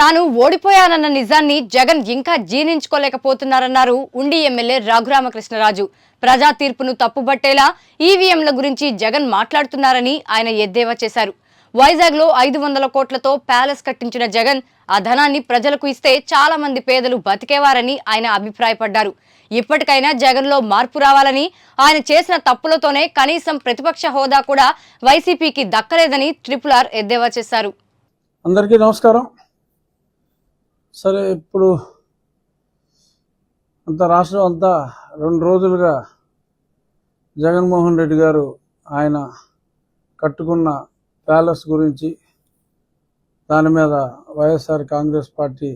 తాను ఓడిపోయానన్న నిజాన్ని జగన్ ఇంకా జీర్ణించుకోలేకపోతున్నారన్నారు ఉండి ఎమ్మెల్యే రఘురామకృష్ణరాజు. ప్రజా తీర్పును తప్పుబట్టేలా ఈవీఎంల గురించి జగన్ మాట్లాడుతున్నారని ఆయన ఎద్దేవా చేశారు. వైజాగ్లో 500 కోట్లతో ప్యాలెస్ కట్టించిన జగన్ ఆ ధనాన్ని ప్రజలకు ఇస్తే చాలా మంది పేదలు బతికేవారని ఆయన అభిప్రాయపడ్డారు. ఇప్పటికైనా జగన్లో మార్పు రావాలని, ఆయన చేసిన తప్పులతోనే కనీసం ప్రతిపక్ష హోదా కూడా వైసీపీకి దక్కలేదని RRR ఎద్దేవా చేశారు. అందరికీ నమస్కారం. సరే, ఇప్పుడు రాష్ట్రం అంతా 2 రోజులుగా జగన్మోహన్ రెడ్డి గారు ఆయన కట్టుకున్న ప్యాలెస్ గురించి, దాని మీద వైఎస్ఆర్ కాంగ్రెస్ పార్టీ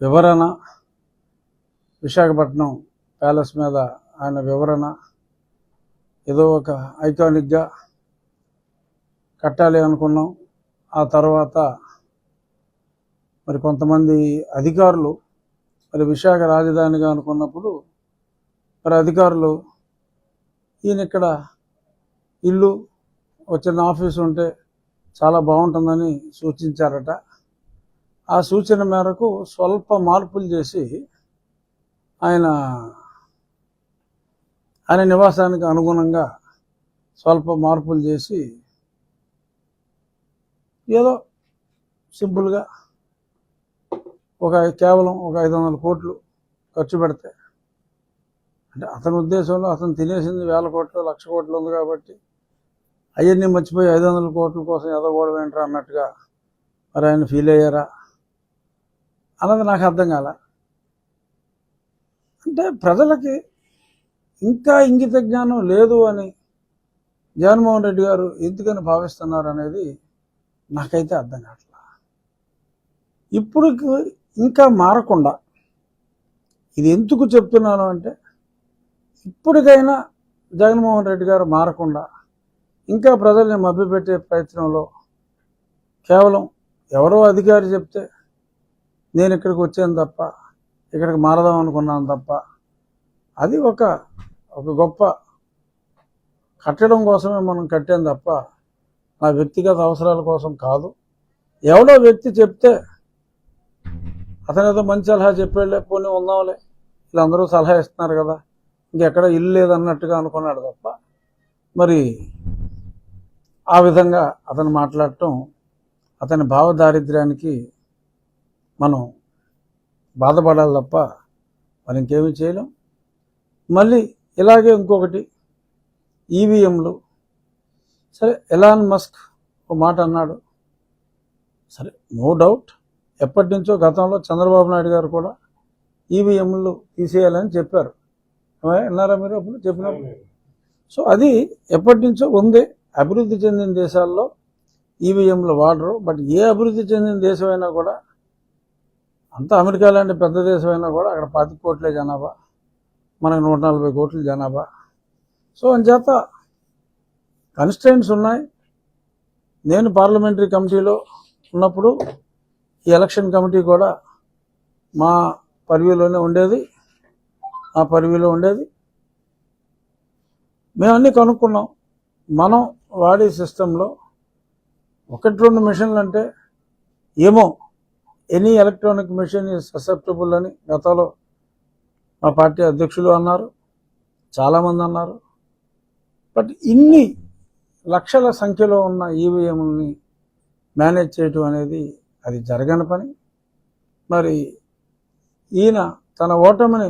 వివరణ, విశాఖపట్నం ప్యాలెస్ మీద ఆయన వివరణ, ఏదో ఒక ఐకానిక్గా కట్టాలి అనుకున్నాం. ఆ తర్వాత మరి కొంతమంది అధికారులు మరి విశాఖ రాజధానిగా అనుకున్నప్పుడు మరి అధికారులు ఈయన ఇక్కడ ఇల్లు వచ్చిన ఆఫీసు ఉంటే చాలా బాగుంటుందని సూచించారట. ఆ సూచన మేరకు స్వల్ప మార్పులు చేసి ఆయన నివాసానికి అనుగుణంగా స్వల్ప మార్పులు చేసి ఏదో సింపుల్గా కేవలం ఒక 500 కోట్లు ఖర్చు పెడితే, అంటే అతని ఉద్దేశంలో అతను తినేసింది 1000 కోట్లు 1,00,000 కోట్లు ఉంది కాబట్టి అవన్నీ మర్చిపోయి 500 కోట్ల కోసం ఎదగోవడం ఏంట్రా అన్నట్టుగా మరి ఆయన ఫీల్ అయ్యారా అన్నది నాకు అర్థం కాల. అంటే ప్రజలకి ఇంకా ఇంగిత జ్ఞానం లేదు అని జగన్మోహన్ రెడ్డి గారు ఎందుకని భావిస్తున్నారు అనేది నాకైతే అర్థం కావట్లా. ఇప్పుడు ఇంకా మారకుండా, ఇది ఎందుకు చెప్తున్నాను అంటే, ఇప్పటికైనా జగన్మోహన్ రెడ్డి గారు మారకుండా ఇంకా ప్రజల్ని మభ్యపెట్టే ప్రయత్నంలో, కేవలం ఎవరో అధికారి చెప్తే నేను ఇక్కడికి వచ్చాను తప్ప, ఇక్కడికి మారదాం అనుకున్నాను తప్ప, అది ఒక గొప్ప కట్టడం కోసమే మనం కట్టాం తప్ప నా వ్యక్తిగత అవసరాల కోసం కాదు. ఎవడో వ్యక్తి చెప్తే అతను ఏదో మంచి సలహా చెప్పాడులే, పోనీ ఉందాంలే, వీళ్ళందరూ సలహా ఇస్తున్నారు కదా, ఇంకెక్కడ ఇల్లు లేదన్నట్టుగా అనుకున్నాడు తప్ప మరి ఆ విధంగా అతను మాట్లాడటం, అతని భావదారిద్ర్యానికి మనం బాధపడాలి తప్ప మరి ఇంకేమీ చేయలేం. మళ్ళీ ఇలాగే ఇంకొకటి, ఈవీఎంలు. సరే, ఎలాన్ మస్క్ ఒక మాట అన్నాడు. సరే, నో డౌట్, ఎప్పటి నుంచో గతంలో చంద్రబాబు నాయుడు గారు కూడా ఈవీఎంలు తీసేయాలని చెప్పారు. విన్నారా మీరు అప్పుడు చెప్పినప్పుడు? సో అది ఎప్పటి నుంచో ఉంది. అభివృద్ధి చెందిన దేశాల్లో ఈవీఎంలు వాడరు. బట్ ఏ అభివృద్ధి చెందిన దేశమైనా కూడా, అంత అమెరికా లాంటి పెద్ద దేశమైనా కూడా అక్కడ 25 కోట్లే జనాభా, మనకు 140 కోట్ల జనాభా. సో అంచేత కన్స్ట్రెయింట్స్ ఉన్నాయి. నేను పార్లమెంటరీ కమిటీలో ఉన్నప్పుడు ఈ ఎలక్షన్ కమిటీ కూడా మా పరివిలోనే ఉండేది, మేమన్నీ కనుక్కున్నాం. మనం వాడే సిస్టంలో 1-2 మిషన్లు అంటే ఏమో, any electronic machine is susceptible అని గతంలో మా పార్టీ అధ్యక్షులు అన్నారు, చాలామంది అన్నారు. బట్ ఇన్ని లక్షల సంఖ్యలో ఉన్న ఈవీఎంని మేనేజ్ చేయటం అనేది అది జరగని పని. మరి ఈయన తన ఓటమిని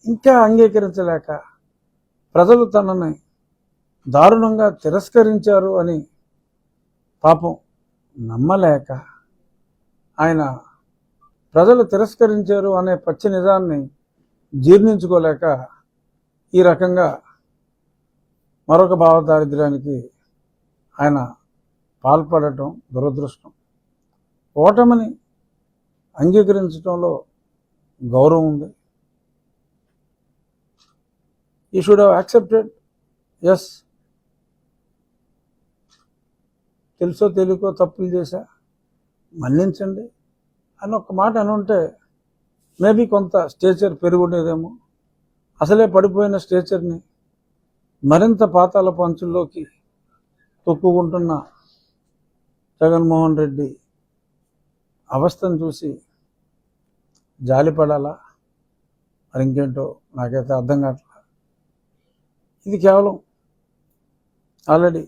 ఇంకా అంగీకరించలేక, ప్రజలు తనని దారుణంగా తిరస్కరించారు అని పాపం నమ్మలేక, ఆయన ప్రజలు తిరస్కరించారు అనే పచ్చి నిజాన్ని జీర్ణించుకోలేక ఈ రకంగా మరొక భావదారిద్ర్యానికి ఆయన పాల్పడటం దురదృష్టం. ఓటమిని అంగీకరించడంలో గౌరవం ఉంది. You should have accepted, yes, తెలుసో తెలియకో తప్పులు చేశా, మన్నించండి అని ఒక మాట అనుంటే మేబీ కొంత స్టేచర్ పెరుగుండేదేమో. అసలే పడిపోయిన స్టేచర్ని మరింత పాతాల పంచుల్లోకి తొక్కుకుంటున్న జగన్మోహన్ రెడ్డి అవస్థను చూసి జాలిపడాలా మరి ఇంకేంటో నాకైతే అర్థం కావట్లేదు. ఇది కేవలం ఆల్రెడీ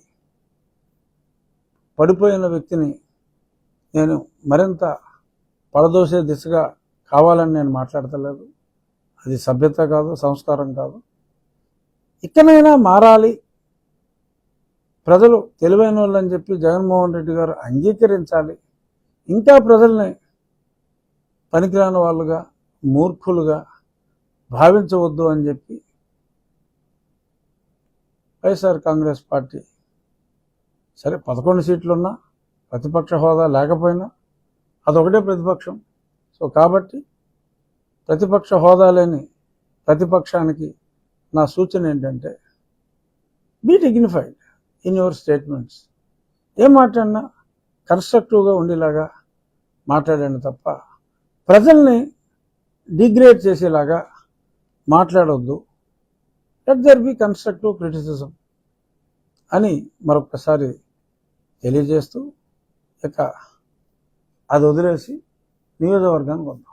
పడిపోయిన వ్యక్తిని నేను మరింత పడదోసే దిశగా కావాలని నేను మాట్లాడతలేదు. అది సభ్యత కాదు, సంస్కారం కాదు. ఇకనైనా మారాలి, ప్రజలు తెలివైన వాళ్ళని చెప్పి జగన్మోహన్ రెడ్డి గారు అంగీకరించాలి. ఇంకా ప్రజల్ని పనికిరాని వాళ్ళుగా, మూర్ఖులుగా భావించవద్దు అని చెప్పి వైఎస్ఆర్ కాంగ్రెస్ పార్టీ సరే 11 సీట్లున్నా, ప్రతిపక్ష హోదా లేకపోయినా అదొకటే ప్రతిపక్షం. సో కాబట్టి ప్రతిపక్ష హోదా లేని ప్రతిపక్షానికి నా సూచన ఏంటంటే, be dignified in your statements. ఏం మాట్లాడినా కన్స్ట్రక్టివ్గా ఉండేలాగా మాట్లాడండి తప్ప ప్రజల్ని డిగ్రేడ్ చేసేలాగా మాట్లాడొద్దు. Let there be constructive criticism అని మరొకసారి తెలియజేస్తూ ఇక అది వదిలేసి నియోజకవర్గానికి వద్దాం.